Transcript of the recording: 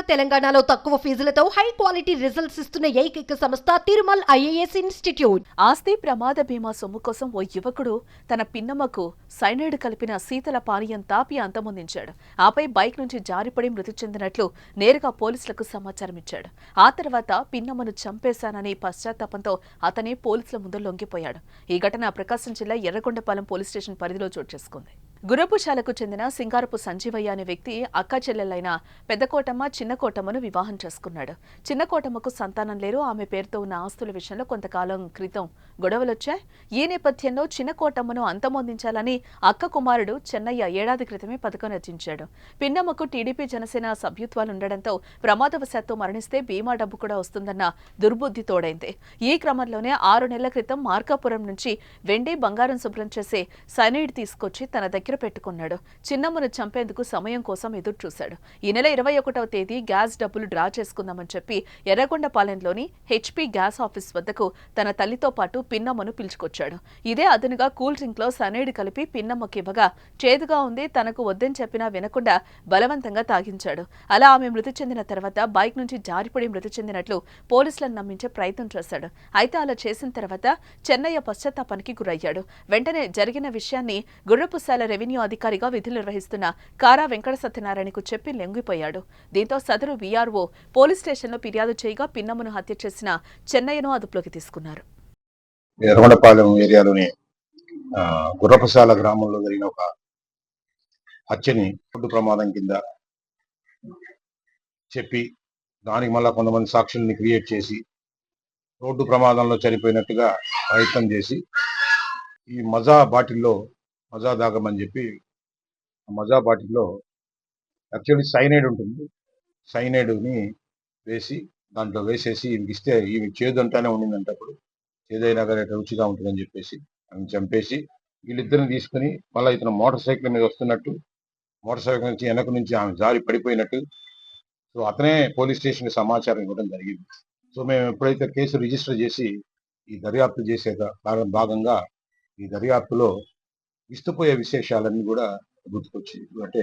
తెలంగాణలో తక్కువ ఫీజులతో high quality results ఇస్తున్న ఏకైక సంస్థ తిరుమల్ ఐఏఎస్ ఇన్స్టిట్యూట్. ఆస్తి ప్రమాద బీమా సొమ్ము కోసం ఓ యువకుడు తన పిన్నమ్మకు సైనైడ్ కలిపిన శీతల పానీయం తాపి అంతమొందించాడు. ఆపై బైక్ నుంచి జారిపడి మృతి చెందినట్లు నేరుగా పోలీసులకు సమాచారం ఇచ్చాడు. ఆ తర్వాత పిన్నమ్మను చంపేశానని పశ్చాత్తాపంతో అతనే పోలీసుల ముందు లొంగిపోయాడు. ఈ ఘటన ప్రకాశం జిల్లా ఎర్రగొండపాలెం పోలీస్ స్టేషన్ పరిధిలో చోటు చేసుకుంది. గుర్రపుశాలకు చెందిన సింగారపు సంజీవయ్య అనే వ్యక్తి అక్క చెల్లెలైన పెద్దకోటమ్మ చిన్నకోటమ్మను వివాహం చేసుకున్నాడు. చిన్నకోటమ్మకు సంతానం లేరు. ఆమె పేరుతో ఉన్న ఆస్తుల విషయంలో కొంతకాలం క్రితం గొడవలొచ్చాయి. ఈ నేపథ్యంలో చిన్నకోటమ్మను అంతమొందించాలని అక్క కుమారుడు చెన్నయ్య ఏడాది క్రితమే పథకం రచించాడు. పిన్నమ్మకు టీడీపీ జనసేన సభ్యత్వాలుండడంతో ప్రమాదవశాత్తు మరణిస్తే బీమా డబ్బు కూడా వస్తుందన్న దుర్బుద్ధి తోడైంది. ఈ క్రమంలోనే 6 నెలల క్రితం మార్కాపురం నుంచి వెండి బంగారం శుభ్రం చేసే సైనైడ్ తీసుకొచ్చి తన దగ్గర పెట్టుకున్నాడు. చిన్నమ్మను చంపేందుకు సమయం కోసం ఎదురు చూశాడు. ఈ నెల 21వ తేదీ గ్యాస్ డబ్బులు డ్రా చేసుకుందామని చెప్పి ఎర్రగొండపాలెంలోని హెచ్పీ గ్యాస్ ఆఫీస్ వద్దకు తన తల్లితో పాటు పిన్నమ్మను పిలుచుకొచ్చాడు. ఇదే అదునుగా కూల్ డ్రింక్ లో సైనైడ్ కలిపి పిన్నమ్మకి ఇవ్వగా చేదుగా ఉంది, తనకు వద్దని చెప్పినా వినకుండా బలవంతంగా తాగించాడు. అలా ఆమె మృతి చెందిన తర్వాత బైక్ నుంచి జారిపడి మృతి చెందినట్లు పోలీసులను నమ్మించే ప్రయత్నం చేశాడు. అయితే అలా చేసిన తర్వాత చెన్నయ్య పశ్చాత్తాపానికి గురయ్యాడు. వెంటనే జరిగిన విషయాన్ని గుర్రపుశాల రెవెన్యూ అధికారిగా విధులు నిర్వహిస్తున్న కారా వెంకట సత్యనారాయణకు చెప్పి లొంగిపోయాడు. దీంతో సదరు వీఆర్ఓ పోలీస్ స్టేషన్లో ఫిర్యాదు చేయగా పిన్నమ్మను హత్య చేసిన చెన్నయ్యను అదుపులోకి తీసుకున్నారు. ఎర్రగొండపాలెం ఏరియాలోని గుర్రపుశాల గ్రామంలో జరిగిన ఒక హత్యని రోడ్డు ప్రమాదం కింద చెప్పి దానికి మళ్ళా కొంతమంది సాక్షుల్ని క్రియేట్ చేసి రోడ్డు ప్రమాదంలో చనిపోయినట్టుగా ప్రయత్నం చేసి ఈ మజా దాగమని చెప్పి మజా బాటిల్లో యాక్చువల్లీ సైనైడ్ ఉంటుంది. సైనైడ్ని వేసి దాంట్లో వేసేసి ఈమెకి ఇస్తే ఈమె చేదు అంటానే ఉండిందంటప్పుడు చేదైనా కానీ రుచిగా ఉంటుందని చెప్పేసి ఆమె చంపేసి వీళ్ళిద్దరిని తీసుకుని మళ్ళీ ఇతను మోటార్ సైకిల్ మీద వస్తున్నట్టు మోటార్ సైకిల్ నుంచి వెనక నుంచి ఆమె జారి పడిపోయినట్టు సో అతనే పోలీస్ స్టేషన్కి సమాచారం ఇవ్వడం జరిగింది. సో మేము ఎప్పుడైతే కేసు రిజిస్టర్ చేసి ఈ దర్యాప్తు చేసే భాగంగా ఈ దర్యాప్తులో విస్తుపోయే విశేషాలన్నీ కూడా గుర్తుకొచ్చి అంటే